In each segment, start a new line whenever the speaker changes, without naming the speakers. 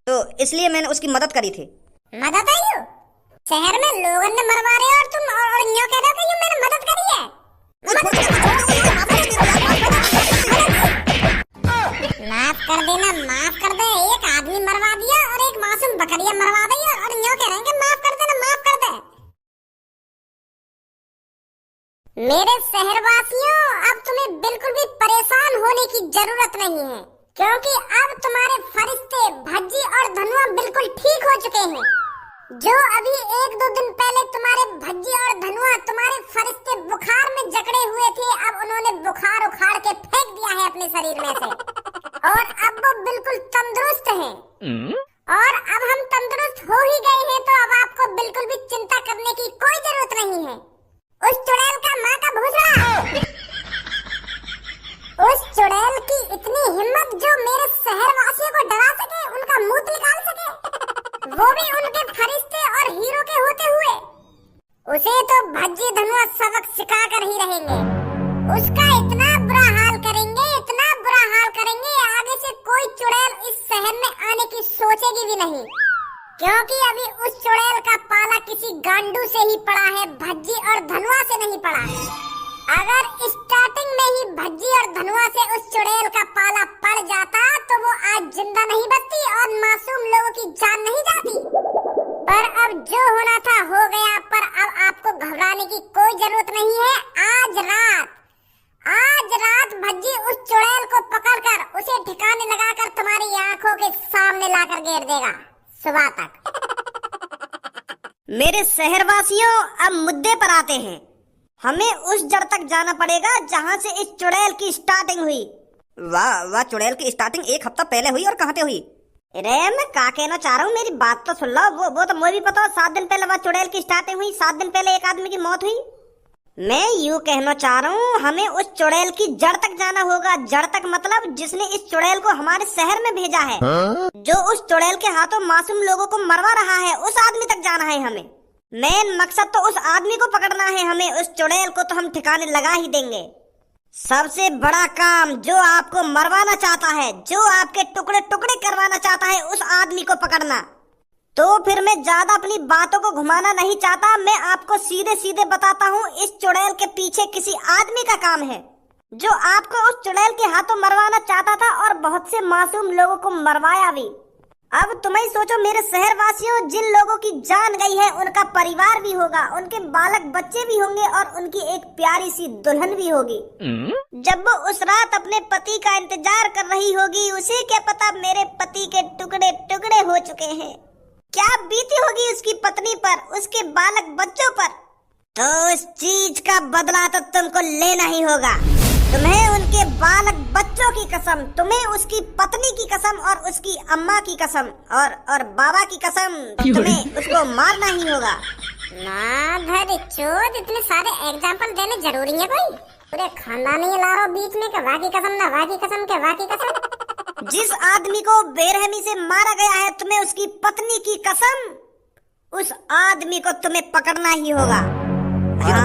तो इसलिए मैंने उसकी मदद करी थी।
मदद है यू? शहर में लोगों ने मरवा रहे हो और तुम और यूं कह रहे हो कि यू मैंने मदद करी है। माफ कर देना, माफ कर दे। एक आदमी मरवा दिया और एक मासूम बकरियां मरवा दी और यूं कह रहे हैं कि माफ कर देना, माफ कर दे। मेरे शहरवासियों, अब तुम्हें बिल्कुल भी परेशान होने की जरूरत नहीं है, क्योंकि अब तुम्हारे फरिश्ते भज्जी और धनुआ बिल्कुल ठीक हो चुके हैं। जो अभी 1-2 दिन पहले तुम्हारे भज्जी और धनुआ तुम्हारे फरिश्ते बुखार में जकड़े हुए थे, अब उन्होंने बुखार उखाड़ के फेंक दिया है अपने शरीर में से और अब वो बिल्कुल तंदुरुस्त हैं। और अब हम तंदुरुस्त हो ही गए हैं, तो अब आपको बिल्कुल भी चिंता करने की कोई जरूरत नहीं है। उस चुड़ैल का माँ का भूसड़ा, उस चुड़ैल की इतनी हिम्मत जो मेरे शहरवासियों को डरा सके, उनका मुंह निकाल सके, वो भी उनके फरिश्ते और हीरो के होते हुए, उसे तो भज्जी धनुआ सबक सिखा कर ही रहेंगे। उसका इतना बुरा हाल करेंगे, इतना बुरा हाल करेंगे, आगे से कोई चुड़ैल इस शहर में आने की सोचेगी भी नहीं, क्योंकि अभी उस चुड़ैल का पाला किसी गांडू से ही पड़ा है, भज्जी और धनुआ से नहीं पड़ा। अगर स्टार्टिंग में ही भज्जी और धनुआ से उस चुड़ैल का पाला पड़ जाता तो वो आज जिंदा नहीं बचती और मासूम लोगों की जान नहीं जाती। पर अब जो होना था हो गया, पर अब आपको घबराने की कोई जरूरत नहीं है। आज रात भज्जी उस चुड़ैल को पकड़कर उसे ठिकाने लगाकर तुम्हारी आंखों के सामने लाकर घेर देगा सुबह तक।
मेरे शहरवासियों, अब मुद्दे पर आते हैं। हमें उस जड़ तक जाना पड़ेगा जहाँ से इस चुड़ैल की स्टार्टिंग हुई। वाह, चुड़ैल की स्टार्टिंग 1 हफ्ता पहले हुई और कहाँ पे हुई? अरे मैं क्या कहना चाह रहा हूँ, मेरी बात तो सुन लो। वो तो मुझे भी पता, 7 दिन पहले वह चुड़ैल की स्टार्टिंग हुई, 7 दिन पहले एक आदमी की मौत हुई। मैं यूँ कहना चाह रहा हूँ, हमें उस चुड़ैल की जड़ तक जाना होगा। जड़ तक मतलब जिसने इस चुड़ैल को हमारे शहर में भेजा है, जो उस चुड़ैल के हाथों मासूम लोगों को मरवा रहा है, उस आदमी तक जाना है हमें। मेन मकसद तो उस आदमी को पकड़ना है हमें। उस चुड़ैल को तो हम ठिकाने लगा ही देंगे। सबसे बड़ा काम जो आपको मरवाना चाहता है, जो आपके टुकड़े टुकड़े करवाना चाहता है, उस आदमी को पकड़ना। तो फिर मैं ज्यादा अपनी बातों को घुमाना नहीं चाहता, मैं आपको सीधे सीधे बताता हूँ। इस चुड़ैल के पीछे किसी आदमी का काम है, जो आपको उस चुड़ैल के हाथों मरवाना चाहता था और बहुत से मासूम लोगों को मरवाया भी। अब तुम ही सोचो मेरे शहरवासियों, जिन लोगों की जान गई है उनका परिवार भी होगा, उनके बालक बच्चे भी होंगे और उनकी एक प्यारी सी दुल्हन भी होगी। जब वो उस रात अपने पति का इंतजार कर रही होगी, उसे क्या पता मेरे पति के टुकड़े टुकड़े हो चुके हैं। क्या बीती होगी उसकी पत्नी पर, उसके बालक बच्चों पर। तो इस चीज का बदला तो तुमको लेना ही होगा। तुम्हें उनके बालक बच्चों की कसम, तुम्हें उसकी पत्नी की कसम और उसकी अम्मा की कसम और बाबा की कसम, तुम्हें उसको मारना ही होगा।
ना धर चोद, इतने सारे एग्जाम्पल देने जरूरी है कोई? पूरे खानदान ही ला रहा बीच में, वाह की कसम ना वाह की कसम के वाह की कसम।
जिस आदमी को बेरहमी से मारा गया है, तुम्हें उसकी पत्नी की कसम, उस आदमी को तुम्हें पकड़ना ही होगा। चुड़ैल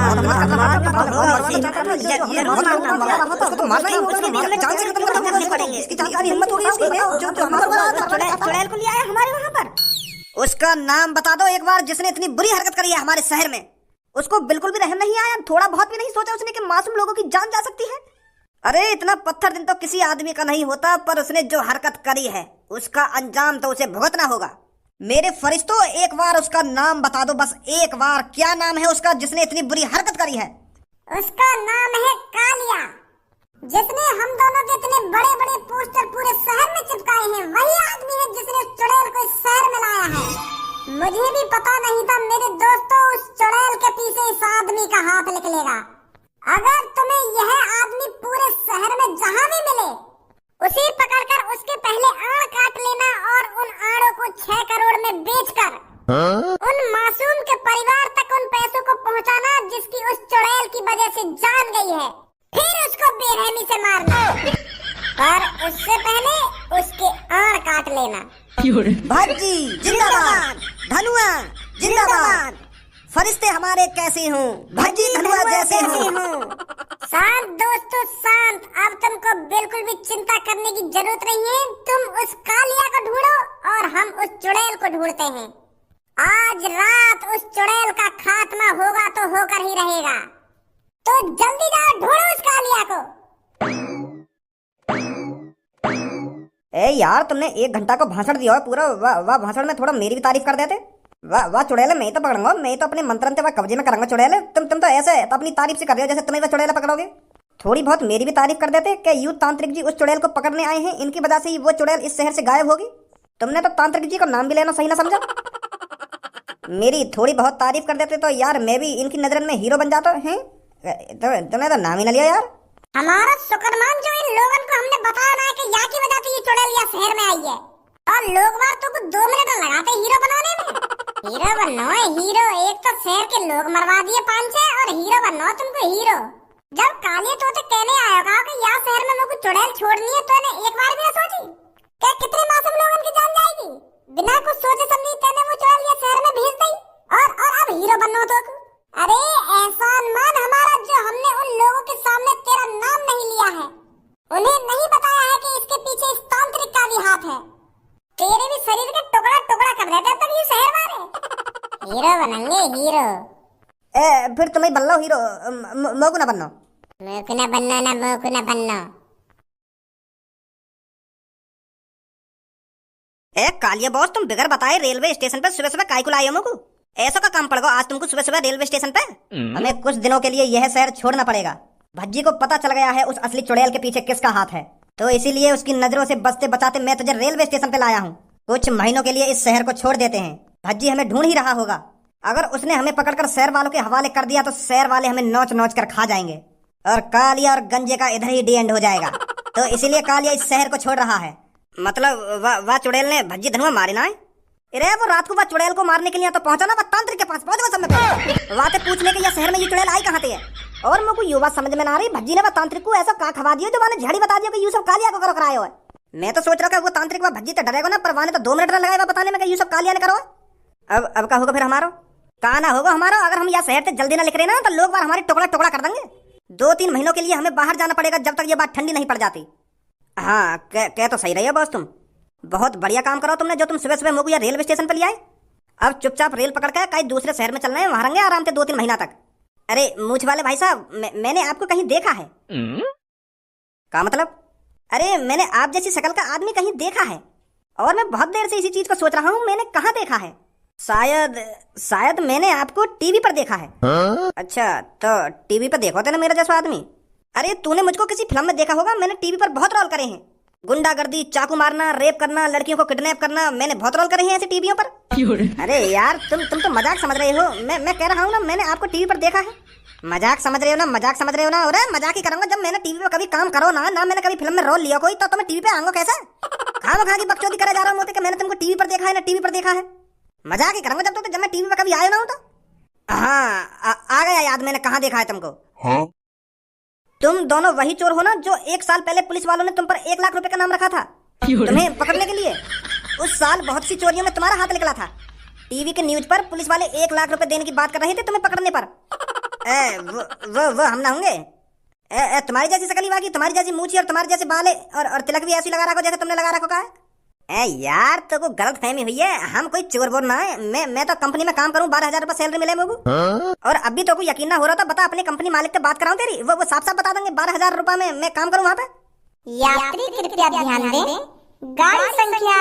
को ले आया हमारे वहाँ पर। उसका नाम बता दो एक बार, जिसने इतनी बुरी हरकत करी है हमारे शहर में। उसको बिल्कुल भी रहम नहीं आया, थोड़ा बहुत भी नहीं सोचा उसने कि मासूम लोगों की जान जा सकती है। अरे इतना पत्थर दिन तो किसी आदमी का नहीं होता, पर उसने जो हरकत करी है उसका अंजाम तो उसे भुगतना होगा। मेरे फरिश्तों, एक बार उसका नाम बता दो, बस एक बार। क्या नाम है उसका जिसने इतनी बुरी हरकत करी है?
उसका नाम है कालिया, जिसने हम दोनों के इतने बड़े बड़े पोस्टर पूरे शहर में चिपकाए हैं। वही आदमी है जिसने उस चुड़ैल को इस शहर में लाया है। मुझे भी पता नहीं था मेरे दोस्तों, उस चुड़ैल के पीछे इस आदमी का हाथ निकलेगा। अगर तुम्हें यह आदमी पूरे शहर में जहाँ भी मिले, उसे पकड़कर उसके पहले आड़ काट लेना और उन आड़ों को 6 करोड़ में बेचकर उन मासूम के परिवार तक उन पैसों को पहुंचाना जिसकी उस चुड़ैल की वजह से जान गई है। फिर उसको बेरहमी से मारना, पर उससे पहले उसके आड़ काट लेना।
भज्जी जिंदाबाद, धनुआ जिंदाबाद, फरिश्ते हमारे कैसे हों, भज्जी धनुआ जैसे हों।
शांत दोस्तों शांत। अब तुमको बिल्कुल भी चिंता करने की जरूरत नहीं है। तुम उस कालिया को ढूंढो और हम उस चुड़ैल को ढूंढते हैं। आज रात उस चुड़ैल का खात्मा होगा तो होकर ही रहेगा। तो जल्दी जाओ, ढूंढो उस कालिया को।
ए यार, तुमने 1 घंटा को भाषण दिया है पूरा। वाह भाषण में थोड़ा मेरी भी तारीफ कर देते। वाह चुड़ैल, मैं ही तो पकड़ूंगा, मैं ही तो अपने मंत्रंते व कब्जे में करूंगा चुड़ैल। तुम तो ऐसे तो अपनी तारीफ से कर रहे हो जैसे तुम्हें वो चुड़ैल पकड़ोगे। थोड़ी बहुत मेरी भी तारीफ कर देते कि यूं तांत्रिक जी उस चुड़ैल को पकड़ने आए हैं, इनकी वजह से ही वो चुड़ैल इस शहर से गायब होगी। तुमने तो तांत्रिक जी को नाम भी लेना सही ना समझा। मेरी थोड़ी बहुत तारीफ कर देते तो यार मैं भी इनकी नजर में हीरो बन जाता है। तुमने तो नाम ही ना लिया यार।
हमारा शुक्रमान जो इन लोगों को हमने बताया ना कि या की वजह से ये चुड़ैल यहाँ शहर में आई है, और लोग बार तो कुछ 2 मिनट लगाते हीरो बनाने में। हीरो बनो है हीरो। एक तो शहर के लोग मरवा दिए 5-6 और हीरो बनो तुमको हीरो। जब कालिया तोते कहने आया होगा कि यहाँ शहर में मुझको चुड़ैल छोड़नी है, तो इन्हें एक बार भी ना सोची क्या कितने मासूम लोगों की जान जाएगी। बिना कुछ सोचे समझे तेने वो चुड़ैल यहाँ शहर में भेज दी और अब हीरो बनो तो। अरे एहसान मान हमारा जो हमने उन लोगों के सामने तेरा नाम नहीं लिया है, उन्हें नहीं बताया है कि इसके पीछे इस तांत्रिक का भी हाथ है। तेरे भी शरीर के टुकड़ा टुकड़ा कर देते तब ये शहर वाले हीरो बनेंगे हीरो।
फिर तुम्हें बन लो हीरो, मोकू ना बनना।
मोकू ना बनना ना, मोकू ना बनना।
कालिया बॉस, तुम बिगर बताए रेलवे स्टेशन पर सुबह सुबह काय को लाए हो मोकू? ऐसा का काम पड़ गया आज तुमको सुबह सुबह रेलवे स्टेशन पे? हमें कुछ दिनों के लिए यह शहर छोड़ना पड़ेगा। भज्जी को पता चल गया है उस असली चुड़ैल के पीछे किसका हाथ है, तो इसीलिए उसकी नजरों से बचते बचाते मैं तुझे रेलवे स्टेशन पे लाया हूँ। कुछ महीनों के लिए इस शहर को छोड़ देते हैं। भज्जी हमें ढूंढ ही रहा होगा। अगर उसने हमें पकड़कर शहर वालों के हवाले कर दिया तो शहर वाले हमें नोच नोच कर खा जाएंगे और कालिया और गंजे का इधर ही डी एंड हो जाएगा। तो इसीलिए कालिया इस शहर को छोड़ रहा है। मतलब वह चुड़ैल ने भज्जी धनुआ मारे ना? अरे वो रात को वह चुड़ैल को मारने के लिए तो पहुंचा ना, वह तांत्रिक के पास पहुंचा समय पे बातें पूछने के, यह शहर में ये चुड़ैल आई कहाँ से है। और मुझको ये बात समझ में ना आ रही, भज्जी ने वह तांत्रिक को ऐसा का खवा दिया जो वाने झड़ी बता दिया कि यूसुफ कालिया को करो कराया है। मैं तो सोच रहा था वो तांत्रिक वह भज्जी तो डरेगा ना, पर वाने तो 2 मिनट ना लगाए बताने में कि यूसुफ कालिया ने करो। अब का होगा फिर हमारा? कहा ना होगा हमारा। अगर हम यहाँ शहर से जल्दी ना निकले ना तो लोग बार हमारे टुकड़ा टुकड़ा कर देंगे। 2-3 महीनों के लिए हमें बाहर जाना पड़ेगा जब तक ये बात ठंडी नहीं पड़ जाती। हाँ कह तो सही रही है बॉस, तुम बहुत बढ़िया काम करो तुमने जो तुम सुबह सुबह मोकू या रेलवे स्टेशन पर ले आए। अब चुपचाप रेल पकड़ के कहीं दूसरे शहर में चलना है, वहां रहेंगे आराम से 2-3 महीना तक। अरे मूछ वाले भाई साहब, मैंने आपको कहीं देखा है। क्या मतलब? अरे मैंने आप जैसी शक्ल का आदमी कहीं देखा है और मैं बहुत देर से इसी चीज को सोच रहा हूँ, मैंने कहाँ देखा है। शायद मैंने आपको टीवी पर देखा है। अच्छा, तो टीवी पर देखो थे ना मेरा जैसा आदमी? अरे तूने मुझको किसी फिल्म में देखा होगा, मैंने टीवी पर बहुत रोल करे हैं। गुंडागर्दी, चाकू मारना, रेप करना, लड़कियों को किडनैप करना, मैंने बहुत रोल करे हैं ऐसे टीवियों पर। अरे यार तुम तो मजाक समझ रहे हो। मैं कह रहा हूँ ना, मैंने आपको टीवी पर देखा है। मजाक समझ रहे हो ना, मजाक समझ रहे हो ना? अरे मजाक ही करूंगा। जब मैंने टीवी पे कभी काम करो ना मैंने कभी फिल्म में रोल लिया कोई, तो मैं टीवी पे आऊंगा कैसे? खाम की बकचोदी करे जा रहा हूँ कि मैंने तुमको टीवी पर देखा है ना, टीवी पर देखा है। मजाक ही करूंगा जब मैं टीवी पे कभी आया ना हूँ तो। हाँ आ गया याद, मैंने कहाँ देखा है तुमको। हाँ? तुम दोनों वही चोर हो ना जो 1 साल पहले पुलिस वालों ने तुम पर 1 लाख रुपए का नाम रखा था तुम्हें पकड़ने के लिए। उस साल बहुत सी चोरियों में तुम्हारा हाथ निकला था। टीवी के न्यूज पर पुलिस वाले 1 लाख रुपए देने की बात कर रहे थे तुम्हें पकड़ने पर। वो हम ना होंगे? तुम्हारी जैसी शकल वाकी, तुम्हारी जैसी मूछी और तुम्हारे जैसे बाल और तिलक भी ऐसी लगा रखो जैसे तुमने लगा रखो का। यार तो को गलत फहमी हुई है, हम कोई चोर बोल ना है। मैं तो कंपनी में काम करूं, 12,000 रुपए सैलरी मिले मुझको। और अभी तो को यकीन ना हो रहा था, बता अपने कंपनी मालिक से बात कराऊं तेरी, वो साफ बता देंगे 12,000 रुपए में मैं काम करूं वहाँ पे।
यात्री कृपया ध्यान दें, गाड़ी संख्या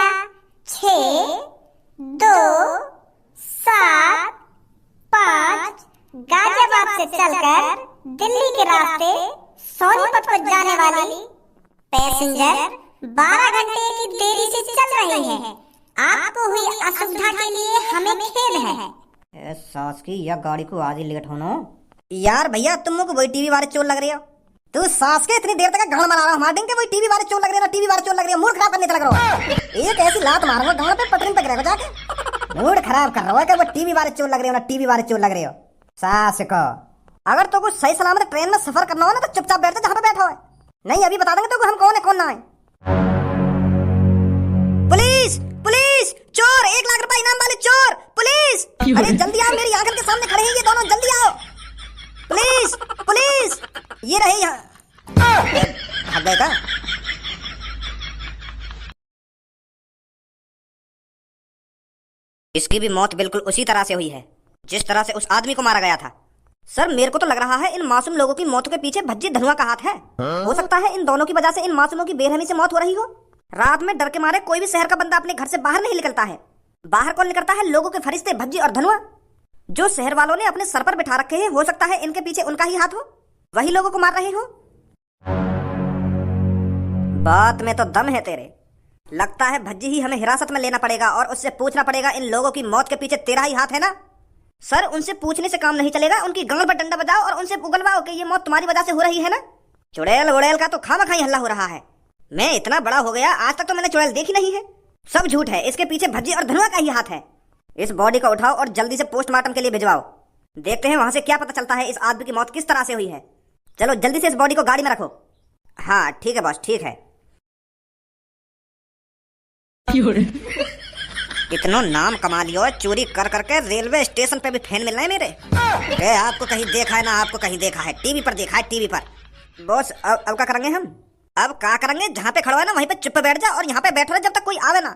6275 गाजियाबाद से चलकर दिल्ली के रास्ते सोनीपत को जाने वाली पैसेंजर 12 घंटे की देरी से चल रही है। आपको हुई असुविधा के लिए हमें खेद है।
सास की या गाड़ी को आज ही लेट होना। यार भैया तुम लोग वही टीवी वाले चोर लग रहे हो। तू सास के इतनी देर तक गाड़ मारा रहा हमारे डेंगे, वही टीवी वाले चोर लग रहे हो, टीवी वाले चोर लग रहे हो। मूड खराब करने लग रहा हो। एक ऐसी लात मारूंगा गांव पे पटरी पे गिरेगा जाके। मूड खराब कर रहा है कि वो टीवी वाले चोर लग रहे हो ना, टीवी वाले चोर लग रहे हो। सास को अगर तो कुछ सही सलामत ट्रेन में सफर करना हो ना तो चुपचाप बैठ जा जहाँ पे बैठा है, नहीं अभी बता देंगे तो हम कौन है कौन ना है। पुलिस पुलिस, चोर, 1 लाख रुपए इनाम वाले चोर, पुलिस! अरे जल्दी आओ, मेरी आंखों के सामने खड़े हैं ये दोनों, जल्दी आओ। Police police. ये रहे यहाँ। भाग गए का? इसकी भी मौत बिल्कुल उसी तरह से हुई है जिस तरह से उस आदमी को मारा गया था। सर मेरे को तो लग रहा है इन मासूम लोगों की मौत के पीछे भज्जी धनुआ का हाथ है। हो सकता है इन दोनों की वजह से इन मासूमों की बेरहमी से मौत हो रही हो। रात में डर के मारे कोई भी शहर का बंदा अपने घर से बाहर नहीं निकलता है। बाहर कौन निकलता है? लोगों के फरिश्ते भज्जी और धनुआ जो शहर वालों ने अपने सर पर बिठा रखे हैं। हो सकता है इनके पीछे उनका ही हाथ हो, वही लोगों को मार रहे हो। बात में तो दम है तेरे। लगता है भज्जी ही हमें हिरासत में लेना पड़ेगा और उससे पूछना पड़ेगा इन लोगों की मौत के पीछे तेरा ही हाथ है ना। सर उनसे पूछने से काम नहीं चलेगा, उनकी गांड पर डंडा बजाओ और उनसे उगलवाओ कि ये मौत तुम्हारी वजह से हो रही है ना। चुड़ैल उड़ैल का तो खामखाई हल्ला हो रहा है। मैं इतना बड़ा हो गया, आज तक तो मैंने चुड़ैल देखी नहीं है। सब झूठ है, इसके पीछे भज्जी और धनुआ का ही हाथ है। इस बॉडी को उठाओ और जल्दी से पोस्टमार्टम के लिए भिजवाओ। देखते हैं वहां से क्या पता चलता है इस आदमी की मौत किस तरह से हुई है। चलो जल्दी से इस बॉडी को गाड़ी में रखो। हाँ ठीक है बॉस, ठीक है। इतना नाम कमा लियो चोरी कर करके, रेलवे स्टेशन पे भी फैन मिल रहे हैं मेरे। आपको कहीं देखा है ना, आपको कहीं देखा है, टीवी पर देखा है, टीवी पर। बॉस अब क्या करेंगे हम? अब क्या करेंगे, जहाँ पे खड़ा है ना वहीं पे चुप बैठ जा और यहाँ पे बैठो जब तक कोई आवे ना।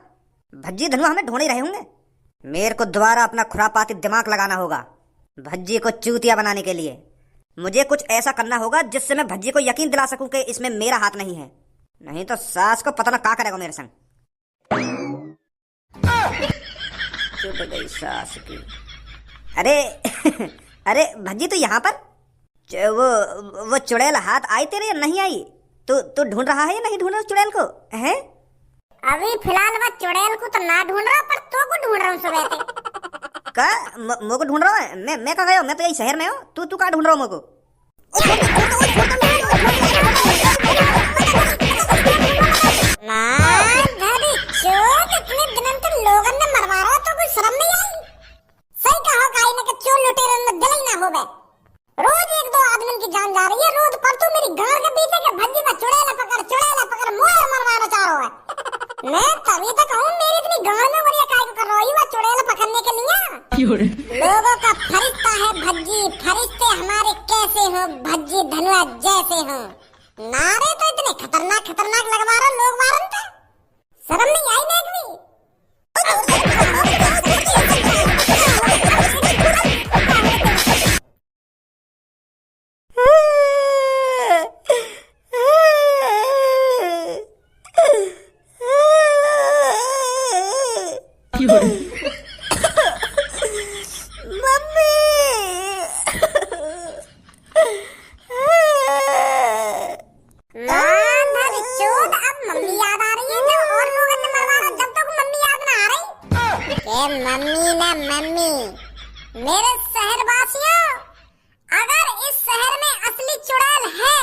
भज्जी धनुआ हमें ढूंढ ही रहे होंगे। मेरे को दोबारा अपना खुरापाती दिमाग लगाना होगा भज्जी को चूतिया बनाने के लिए। मुझे कुछ ऐसा करना होगा जिससे मैं भज्जी को यकीन दिला सकूं कि इसमें मेरा हाथ नहीं है। नहीं तो सास को पता ना क्या करेगा मेरे संग। चुप गई सास की। अरे अरे भज्जी तू यहाँ पर? वो चुड़ैल हाथ आई तेरे या नहीं आई? तू ढूंढ रहा है या नहीं ढूंढ रहा चुड़ैल को है?
अभी फिलहाल मैं चुड़ैल को तो ना ढूंढ रहा, पर तो को ढूंढ रहा हूँ सुबह से।
का मुझको ढूंढ रहा है? मैं कहाँ गया हूँ? मैं तो यही शहर में हूँ। तू कहाँ ढूंढ रहा हूँ मुझको?
इतने दिनों तक लोगों ने मरवा रहा तो कोई शर्म नहीं आई? सही कहा काई ने कि चोर लुटेरे में दिल ही ना हो बे। रोज एक दो आदमी की जान जा रही है, रोज पर तू मेरी गांव के पीछे के भज्जी में चुड़ैल पकड़ मोर मरवाना चाह रहा है। मैं तभी तक हूँ, मेरी इतनी गांव में बढ़िया काय को कर रही है चुड़ैल पकड़ने के लिए। लोगों का फरिश्ता है भज्जी, फरिश्ते हमारे कैसे हो भज्जी धनुआ जैसे हो। नारे तो इतने खतरनाक लगवा रहे लोग मारन थे, शर्म नहीं आई नेक भी। मम्मी मेरे शहरवासियों, अगर इस शहर में असली चुड़ैल है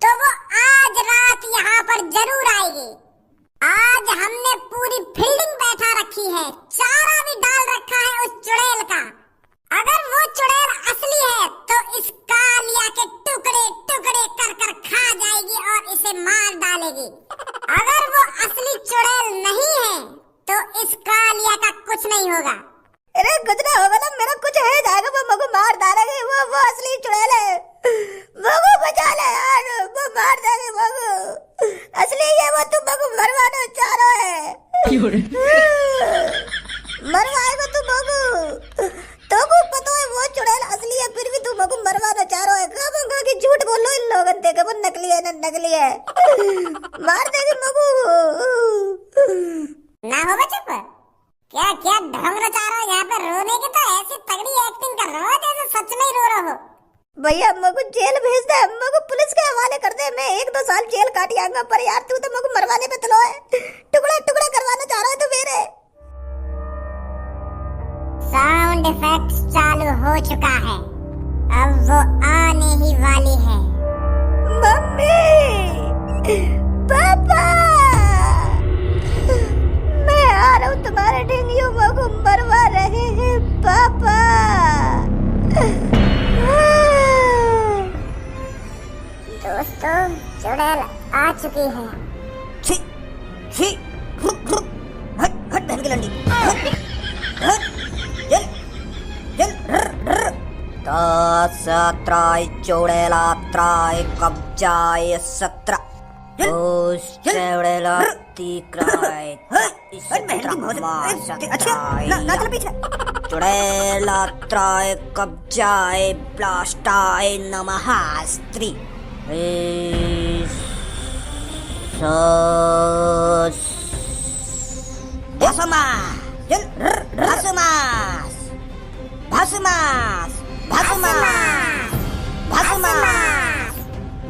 तो वो आज रात यहाँ पर जरूर आएगी। आज हमने पूरी फील्डिंग बैठा रखी है, चारा भी डाल रखा है उस चुड़ैल का। अगर वो चुड़ैल असली है तो इस कालिया के टुकड़े टुकड़े कर कर खा जाएगी और इसे मार डालेगी। अगर वो असली चुड़ैल नहीं है तो इस कालिया का कुछ नहीं होगा।
अरे कुछ ना होगा ना, मेरा कुछ है जाएगा, वो मगु मार डालेगी। वो असली चुड़ैल है, मगु बचा ले यार, वो मार देगी मगु। असली है वो, तू मगु मरवाना चाह रहा है। मरवाएगा तू मगु, तो को पता है वो चुड़ैल असली है, फिर भी तू मगु मरवाना चाह रहा है। कहाँ की झूठ बोलो इन लोगों ने कि वो नकली है ना नकली है। मार देगी मगु।
ना होगा चुप, क्या क्या ढंग रचा रहा हो यहाँ पे रोने की? तो ऐसी तगड़ी एक्टिंग कर रहा हो जैसे सच में ही रो रहा हो।
भैया मगु जेल भेज दे, मगु पुलिस के हवाले कर दे। मैं 1-2 साल जेल काट आऊंगा, पर यार तू तो मगु मरवाने पे तुलो है, टुकड़ा टुकड़ा करवाना चाह रहा है तू मेरे।
साउंड इफेक्ट्स चालू हो चुका है, अब वो आने ही वाली है।
मम्मी, पापा, मैं आ रहा हूँ, तुम्हारे ढेंगियों मगु मरवा रहे हैं पापा।
दोस्तों चुड़ैल आ चुकी है।
छी छी, रुक रुक, हट हट बहन की लंडी, हट हट, चल चल, त्राय चुड़ैला त्राय कब्जाय सत्र चुड़ैला तीक्राय चुड़ैला त्राय कब्जाय ब्लास्टाय नमः स्त्री भस्मास भस्मास भस्मास भस्मास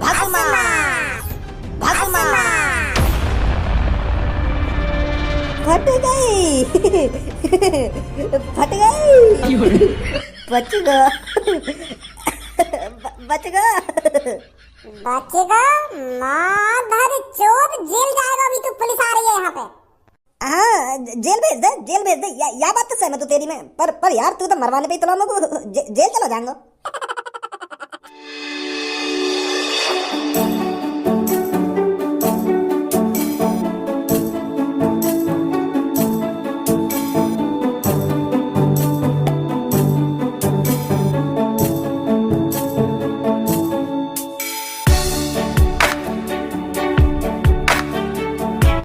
भस्मास भस्मास। फट गई फट गई बच गया बच गया
बचेगा माधर चोद, जेल जाएगा। अभी तो पुलिस आ रही है यहाँ पे।
हाँ जेल भेज दे या बात तो सहमत हूँ तेरी में, पर यार तू तो मरवाने पे ही तो लोगों को जेल चला जाएगा।